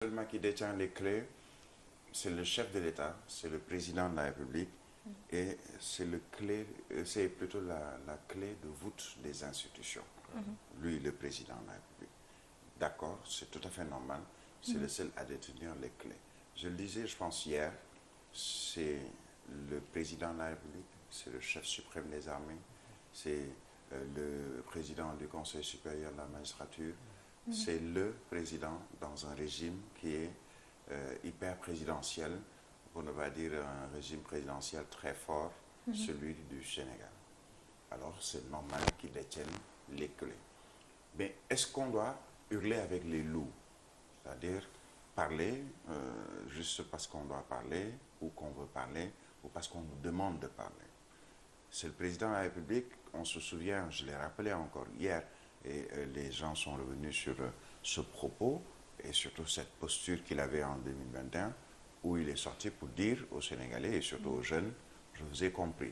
Seulement qui détient les clés, c'est le chef de l'État, c'est le président de la République, et c'est plutôt la clé de voûte des institutions. Lui, le président de la République. D'accord, c'est tout à fait normal, c'est le seul à détenir les clés. Je le disais, je pense hier, c'est le président de la République, c'est le chef suprême des armées, c'est le président du Conseil supérieur de la magistrature, c'est le président dans un régime qui est hyper présidentiel, pour ne pas dire un régime présidentiel très fort, celui du Sénégal. Alors c'est normal qu'ils détiennent les clés. Mais est-ce qu'on doit hurler avec les loups? C'est-à-dire parler juste parce qu'on doit parler, ou qu'on veut parler, ou parce qu'on nous demande de parler. C'est le président de la République, on se souvient, je l'ai rappelé encore hier, et les gens sont revenus sur ce propos, et surtout cette posture qu'il avait en 2021, où il est sorti pour dire aux Sénégalais, et surtout aux jeunes, je vous ai compris.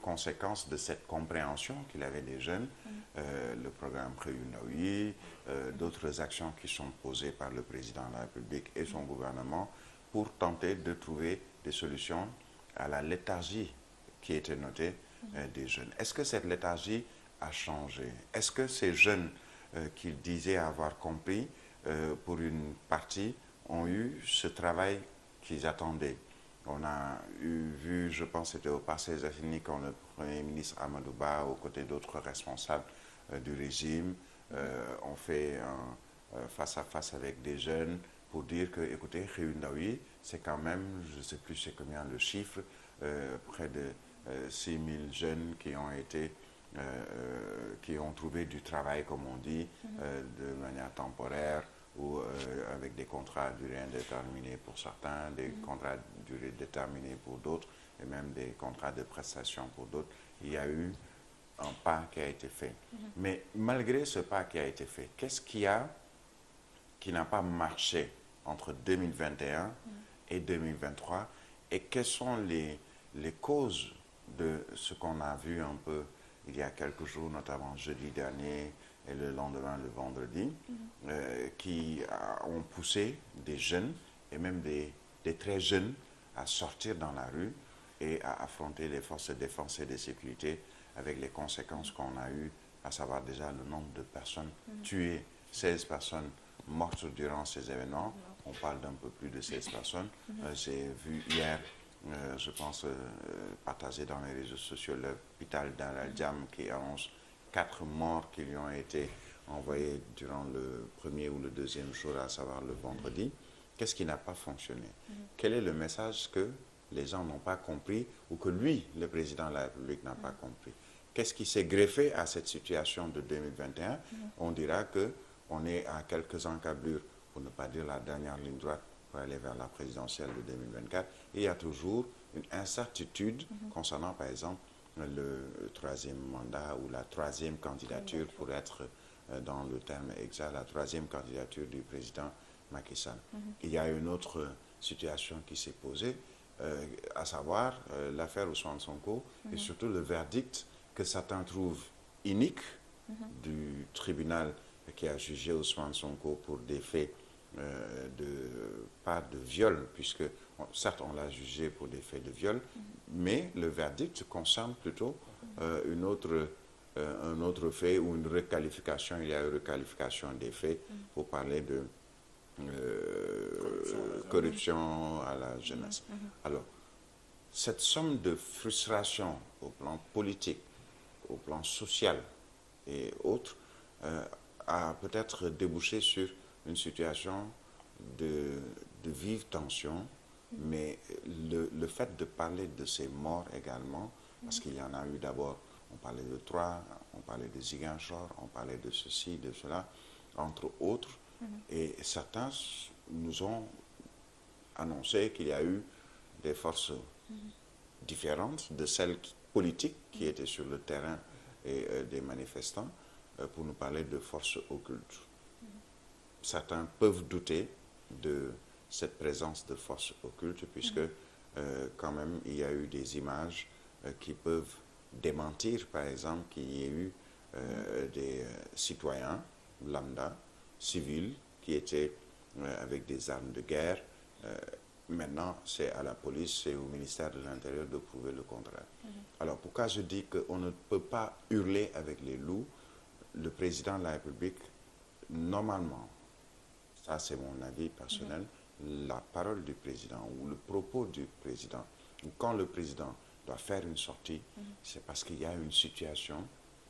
Conséquence de cette compréhension qu'il avait des jeunes, le programme Réunaoui, d'autres actions qui sont posées par le président de la République et son gouvernement pour tenter de trouver des solutions à la léthargie qui était notée des jeunes. Est-ce que cette léthargie a changé? Est-ce que ces jeunes qu'il disait avoir compris, pour une partie, ont eu ce travail qu'ils attendaient? On a vu, je pense, c'était au passé Zaffini, quand le Premier ministre Amadou Ba, aux côtés d'autres responsables du régime, ont fait un face-à-face avec des jeunes pour dire que, écoutez, Réunaoui, c'est quand même, je ne sais plus c'est combien le chiffre, près de 6 000 jeunes qui ont été, qui ont trouvé du travail, comme on dit, de manière temporaire, ou avec des contrats à durée indéterminée pour certains, des contrats à durée déterminée pour d'autres, et même des contrats de prestation pour d'autres. Il y a eu un pas qui a été fait. Mais malgré ce pas qui a été fait, qu'est-ce qu'il y a qui n'a pas marché entre 2021 et 2023, et quelles sont les causes de ce qu'on a vu un peu il y a quelques jours, notamment jeudi dernier, et le lendemain, le vendredi, qui ont poussé des jeunes, et même des très jeunes, à sortir dans la rue et à affronter les forces de défense et de sécurité, avec les conséquences qu'on a eues, à savoir déjà le nombre de personnes tuées, 16 personnes mortes durant ces événements. On parle d'un peu plus de 16 personnes. J'ai vu hier, je pense, partagé dans les réseaux sociaux, l'hôpital d'Al-Djam qui annonce 4 morts qui lui ont été envoyés durant le premier ou le deuxième jour, à savoir le vendredi. Qu'est-ce qui n'a pas fonctionné? Quel est le message que les gens n'ont pas compris, ou que lui, le président de la République, n'a pas compris? Qu'est-ce qui s'est greffé à cette situation de 2021? On dira qu'on est à quelques encablures, pour ne pas dire la dernière ligne droite, pour aller vers la présidentielle de 2024. Et il y a toujours une incertitude concernant, par exemple, le troisième mandat ou la troisième candidature, pour être dans le terme exact, la troisième candidature du président Macky Sall. Il y a une autre situation qui s'est posée, à savoir l'affaire Ousmane Sonko, et surtout le verdict que certains trouvent inique du tribunal qui a jugé Ousmane Sonko pour des faits pas de viol, puisque certes on l'a jugé pour des faits de viol, mais le verdict concerne plutôt un autre fait, ou une requalification. Il y a une requalification des faits pour parler de corruption à la jeunesse. Alors, cette somme de frustration au plan politique, au plan social et autres, a peut-être débouché sur une situation de vive tension, mais le fait de parler de ces morts également, parce qu'il y en a eu d'abord, on parlait de Troyes, on parlait de Ziguinchor, on parlait de ceci, de cela, entre autres, et certains nous ont annoncé qu'il y a eu des forces différentes de celles politiques qui étaient sur le terrain, et des manifestants, pour nous parler de forces occultes. Certains peuvent douter de cette présence de forces occultes, puisque quand même il y a eu des images qui peuvent démentir, par exemple, qu'il y ait eu des citoyens lambda, civils, qui étaient avec des armes de guerre. Maintenant, c'est à la police et au ministère de l'Intérieur de prouver le contraire. Alors, pourquoi je dis qu'on ne peut pas hurler avec les loups? Le président de la République, normalement, ça c'est mon avis personnel, la parole du président ou le propos du président, ou quand le président doit faire une sortie, c'est parce qu'il y a une situation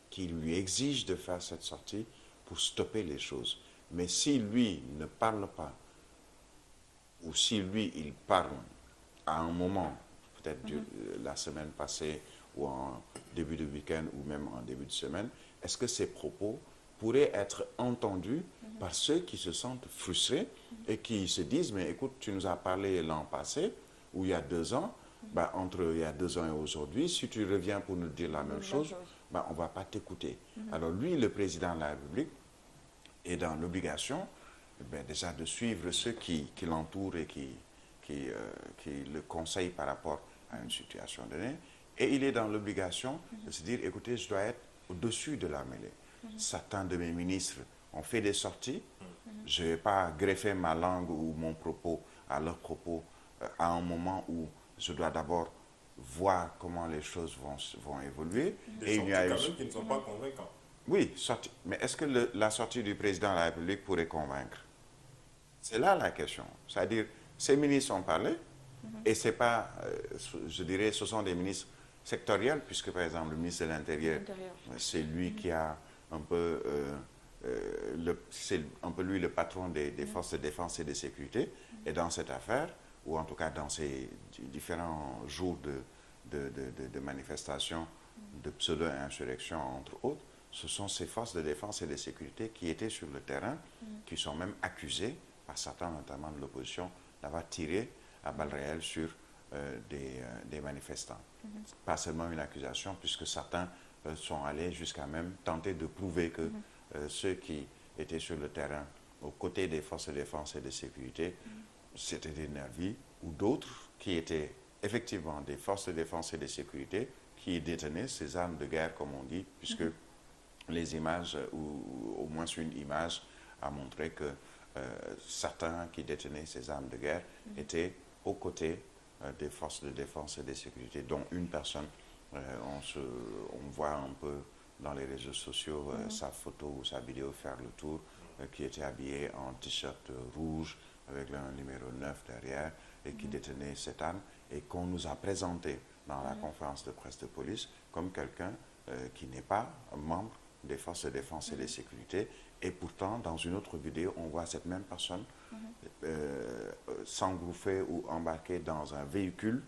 qui lui exige de faire cette sortie pour stopper les choses. Mais si lui ne parle pas, ou si lui, il parle à un moment, peut-être la semaine passée, ou en début de week-end, ou même en début de semaine, est-ce que ces propos pourraient être entendus par ceux qui se sentent frustrés et qui se disent, mais écoute, tu nous as parlé l'an passé, ou il y a 2 ans, bah, entre il y a 2 ans et aujourd'hui, si tu reviens pour nous dire la même chose, bah, on ne va pas t'écouter. Alors lui, le président de la République, est dans l'obligation déjà de suivre ceux qui l'entourent et qui le conseillent par rapport à une situation donnée. Et il est dans l'obligation de se dire, écoutez, je dois être au-dessus de la mêlée. Certains de mes ministres ont fait des sorties. Je ne vais pas greffer ma langue ou mon propos à leurs propos à un moment où je dois d'abord voir comment les choses vont évoluer. Des sorties quand même qui ne sont pas convaincants. Oui, mais est-ce que la sortie du président de la République pourrait convaincre? C'est là la question. C'est-à-dire, ces ministres ont parlé, et c'est pas, je dirais, ce sont des ministres sectoriels, puisque par exemple, le ministre de l'Intérieur, c'est lui qui a un peu, c'est un peu lui le patron des forces de défense et de sécurité, et dans cette affaire, ou en tout cas dans ces différents jours de manifestations, de pseudo-insurrection, entre autres, ce sont ces forces de défense et de sécurité qui étaient sur le terrain, qui sont même accusées par certains, notamment de l'opposition, d'avoir tiré à balles réelles sur des manifestants. Pas seulement une accusation, puisque certains sont allés jusqu'à même tenter de prouver que ceux qui étaient sur le terrain aux côtés des forces de défense et de sécurité, c'était des nervis, ou d'autres qui étaient effectivement des forces de défense et de sécurité qui détenaient ces armes de guerre, comme on dit, puisque les images, ou au moins une image, a montré que certains qui détenaient ces armes de guerre étaient aux côtés des forces de défense et de sécurité, dont une personne, on voit un peu dans les réseaux sociaux sa photo ou sa vidéo faire le tour, qui était habillée en t-shirt rouge avec le numéro 9 derrière et qui détenait cette arme et qu'on nous a présenté dans la conférence de presse de police comme quelqu'un qui n'est pas membre des forces de défense et de sécurité. Et pourtant, dans une autre vidéo, on voit cette même personne s'engouffrer ou embarquer dans un véhicule.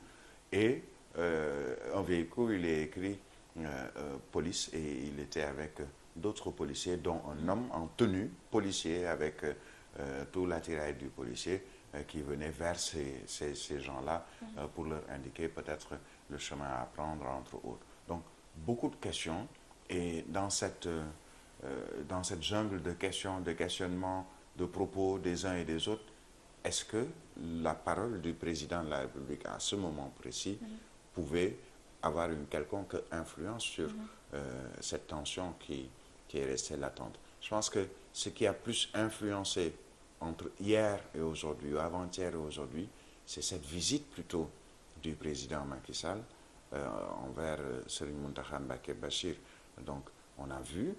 Et un véhicule, il est écrit police, et il était avec d'autres policiers, dont un homme en tenue policier avec tout l'attirail du policier qui venait vers ces gens-là pour leur indiquer peut-être le chemin à prendre, entre autres. Donc, beaucoup de questions. Et dans cette jungle de questions, de questionnements, de propos des uns et des autres, est-ce que la parole du président de la République à ce moment précis pouvait avoir une quelconque influence sur cette tension qui est restée latente? Je pense que ce qui a plus influencé entre hier et aujourd'hui, ou avant-hier et aujourd'hui, c'est cette visite plutôt du président Macky Sall envers Serigne Mountakha Mbacké Bachir. Donc, on a vu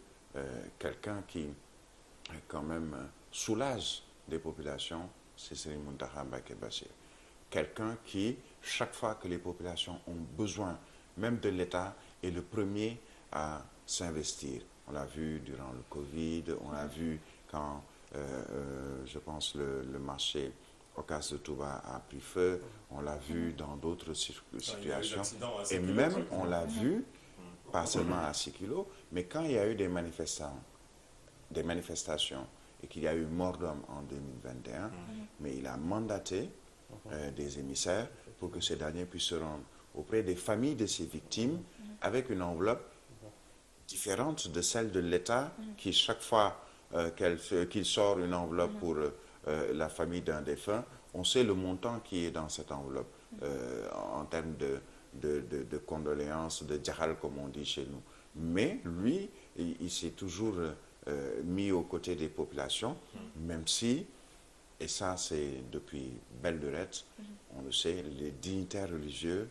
quelqu'un qui, quand même, soulage des populations, c'est Serigne Mountakha Mbacké Bachir. Quelqu'un qui, chaque fois que les populations ont besoin, même de l'État, est le premier à s'investir. On l'a vu durant le Covid, on l'a vu quand, je pense, le marché Ocas de Touba a pris feu, on l'a vu dans d'autres situations, et même on l'a vu, pas seulement à 6 kilos, mais quand il y a eu des manifestations, et qu'il y a eu mort d'homme en 2021, mais il a mandaté des émissaires pour que ces derniers puissent se rendre auprès des familles de ces victimes avec une enveloppe différente de celle de l'État qui, chaque fois qu'il sort une enveloppe pour la famille d'un défunt, on sait le montant qui est dans cette enveloppe en termes de condoléances, de djahal comme on dit chez nous. Mais lui, il s'est toujours mis aux côtés des populations, même si, et ça c'est depuis belle lurette, on le sait, les dignitaires religieux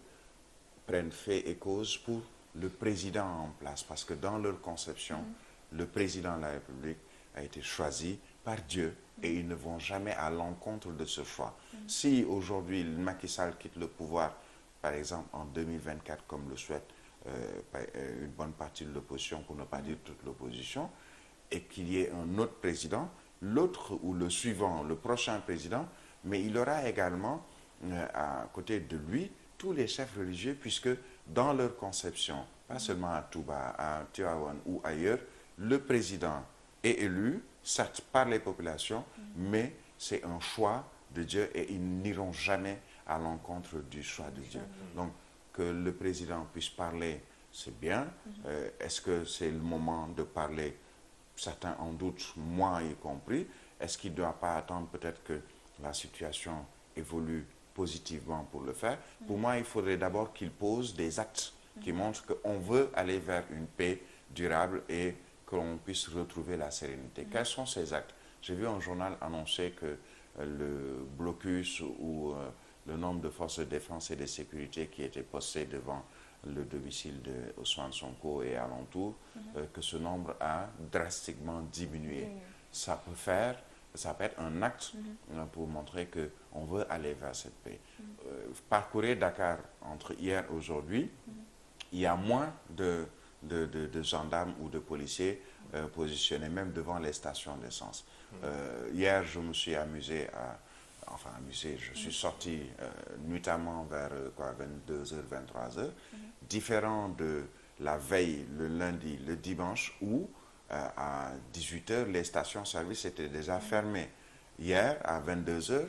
prennent fait et cause pour le président en place, parce que dans leur conception, le président de la République a été choisi par Dieu et ils ne vont jamais à l'encontre de ce choix. Si aujourd'hui Macky Sall quitte le pouvoir, par exemple en 2024, comme le souhaite une bonne partie de l'opposition, pour ne pas dire toute l'opposition, et qu'il y ait un autre président, l'autre ou le suivant, le prochain président, mais il aura également à côté de lui tous les chefs religieux, puisque dans leur conception, pas seulement à Touba, à Tivaouane ou ailleurs, le président est élu, certes par les populations, mais c'est un choix de Dieu et ils n'iront jamais à l'encontre du choix de Dieu. Donc, que le président puisse parler, c'est bien. Est-ce que c'est le moment de parler? Certains en doutent, moi y compris. Est-ce qu'il ne doit pas attendre peut-être que la situation évolue positivement pour le faire? Pour moi, il faudrait d'abord qu'il pose des actes qui montrent qu'on veut aller vers une paix durable et qu'on puisse retrouver la sérénité. Quels sont ces actes? J'ai vu un journal annoncer que le blocus ou le nombre de forces de défense et de sécurité qui étaient postées devant le domicile de Ousmane Sonko et alentour, que ce nombre a drastiquement diminué. Ça peut être un acte pour montrer qu'on veut aller vers cette paix. Parcourir Dakar entre hier et aujourd'hui, il y a moins de gendarmes ou de policiers positionnés même devant les stations d'essence. Hier, je me suis amusé je suis sorti nuitamment vers 22h, 23h, différent de la veille, le lundi, le dimanche, où à 18h, les stations-service étaient déjà fermées. Hier, à 22h,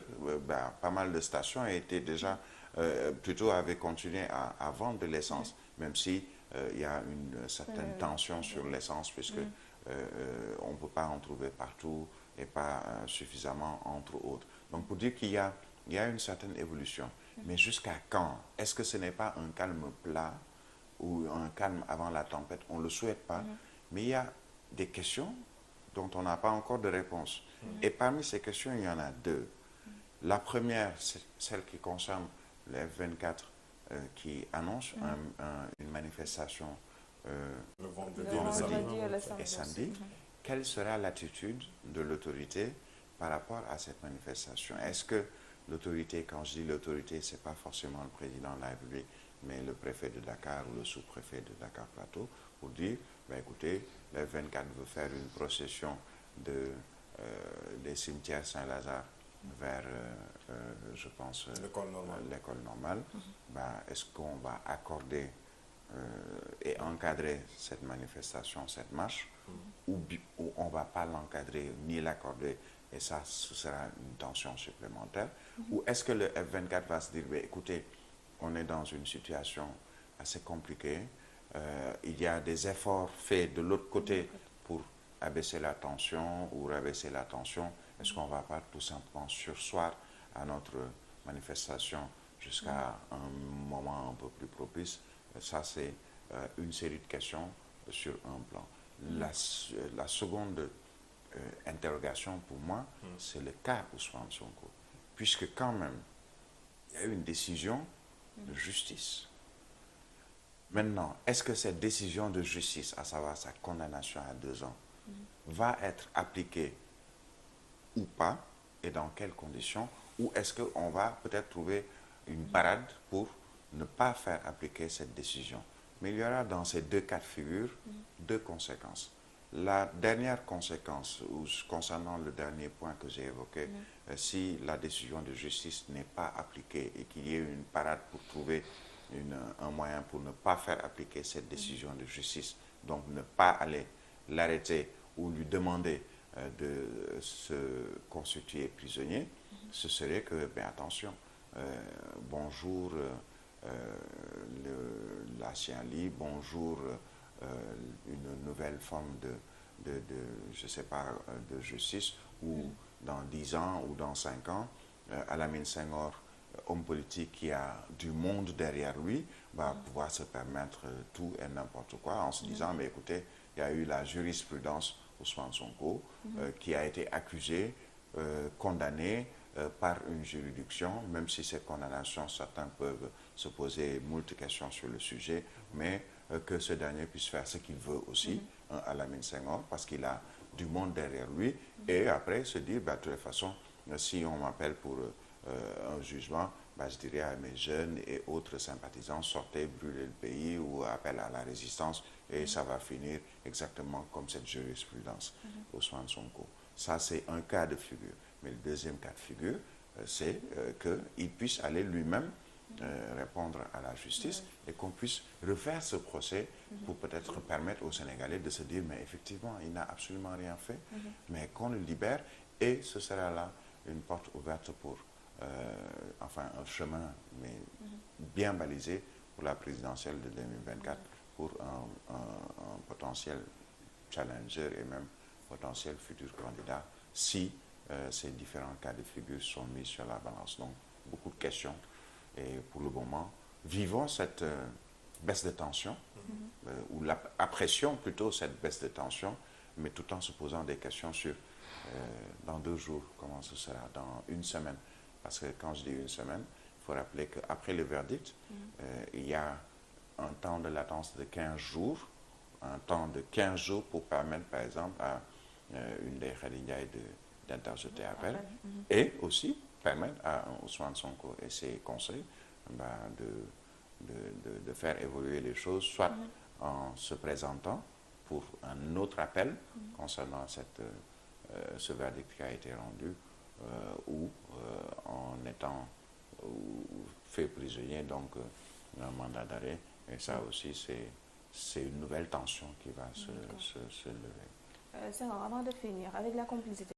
pas mal de stations étaient déjà, avaient continué à vendre de l'essence, même si il y a une certaine tension sur l'essence, puisque on ne peut pas en trouver partout et pas suffisamment entre autres. Donc pour dire qu'il y a une certaine évolution. Mais jusqu'à quand? Est-ce que ce n'est pas un calme plat ou un calme avant la tempête? On ne le souhaite pas. Mais il y a des questions dont on n'a pas encore de réponse. Et parmi ces questions, il y en a deux. La première, c'est celle qui concerne le F24 qui annonce une manifestation le vendredi et samedi. Quelle sera l'attitude de l'autorité par rapport à cette manifestation? Est-ce que l'autorité, quand je dis l'autorité, ce n'est pas forcément le président de la République, mais le préfet de Dakar ou le sous-préfet de Dakar Plateau, pour dire, écoutez, le 24 veut faire une procession des cimetières Saint-Lazare vers, je pense, l'école normale. Est-ce qu'on va accorder et encadrer cette manifestation, cette marche, ou on ne va pas l'encadrer ni l'accorder, et ça, ce sera une tension supplémentaire, ou est-ce que le F24 va se dire, écoutez, on est dans une situation assez compliquée, il y a des efforts faits de l'autre côté pour abaisser la tension ou rabaisser la tension, est-ce qu'on ne va pas tout simplement surseoir à notre manifestation jusqu'à un moment un peu plus propice? Ça, c'est une série de questions sur un plan. La seconde interrogation pour moi, c'est le cas Ousmane Sonko. Puisque quand même, il y a eu une décision de justice. Maintenant, est-ce que cette décision de justice, à savoir sa condamnation à 2 ans, va être appliquée ou pas, et dans quelles conditions, ou est-ce qu'on va peut-être trouver une parade pour ne pas faire appliquer cette décision? Mais il y aura dans ces deux cas de figure 2 conséquences. La dernière conséquence, concernant le dernier point que j'ai évoqué, si la décision de justice n'est pas appliquée et qu'il y ait une parade pour trouver un moyen pour ne pas faire appliquer cette décision de justice, donc ne pas aller l'arrêter ou lui demander de se constituer prisonnier, ce serait que, attention, bonjour la Chiali, bonjour une nouvelle forme je sais pas, de justice, ou dans 10 ans ou dans 5 ans, Alamine Senghor, homme politique qui a du monde derrière lui, va pouvoir se permettre tout et n'importe quoi en se disant, mais écoutez, il y a eu la jurisprudence Ousmane Sonko qui a été accusé condamné par une juridiction, même si cette condamnation, certains peuvent se poser moult questions sur le sujet, mais que ce dernier puisse faire ce qu'il veut aussi, à Lamine Senghor, parce qu'il a du monde derrière lui, et après se dire, de toute façon, si on m'appelle pour un jugement, je dirais à mes jeunes et autres sympathisants, sortez, brûlez le pays ou appel à la résistance, et ça va finir exactement comme cette jurisprudence Ousmane Sonko. Ça, c'est un cas de figure. Mais le deuxième cas de figure, c'est qu'il puisse aller lui-même répondre à la justice et qu'on puisse refaire ce procès pour peut-être permettre aux Sénégalais de se dire, mais effectivement, il n'a absolument rien fait, mais qu'on le libère, et ce sera là une porte ouverte pour un chemin mais bien balisé pour la présidentielle de 2024, pour un potentiel challenger et même potentiel futur candidat, si ces différents cas de figure sont mis sur la balance. Donc, beaucoup de questions. Et pour le moment, vivons cette baisse de tension, ou apprécions plutôt cette baisse de tension, mais tout en se posant des questions sur dans 2 jours, comment ce sera, dans une semaine. Parce que quand je dis une semaine, il faut rappeler qu'après le verdict, il y a un temps de latence de 15 jours, un temps de 15 jours pour permettre, par exemple, à une des Khady Ndiaye d'interjeter appel, et aussi permettre à Ousmane Sonko et ses conseils de faire évoluer les choses, soit en se présentant pour un autre appel concernant ce verdict qui a été rendu, ou en étant fait prisonnier, donc un mandat d'arrêt. Et ça aussi, c'est une nouvelle tension qui va se lever. Senghor, avant de finir, avec la complicité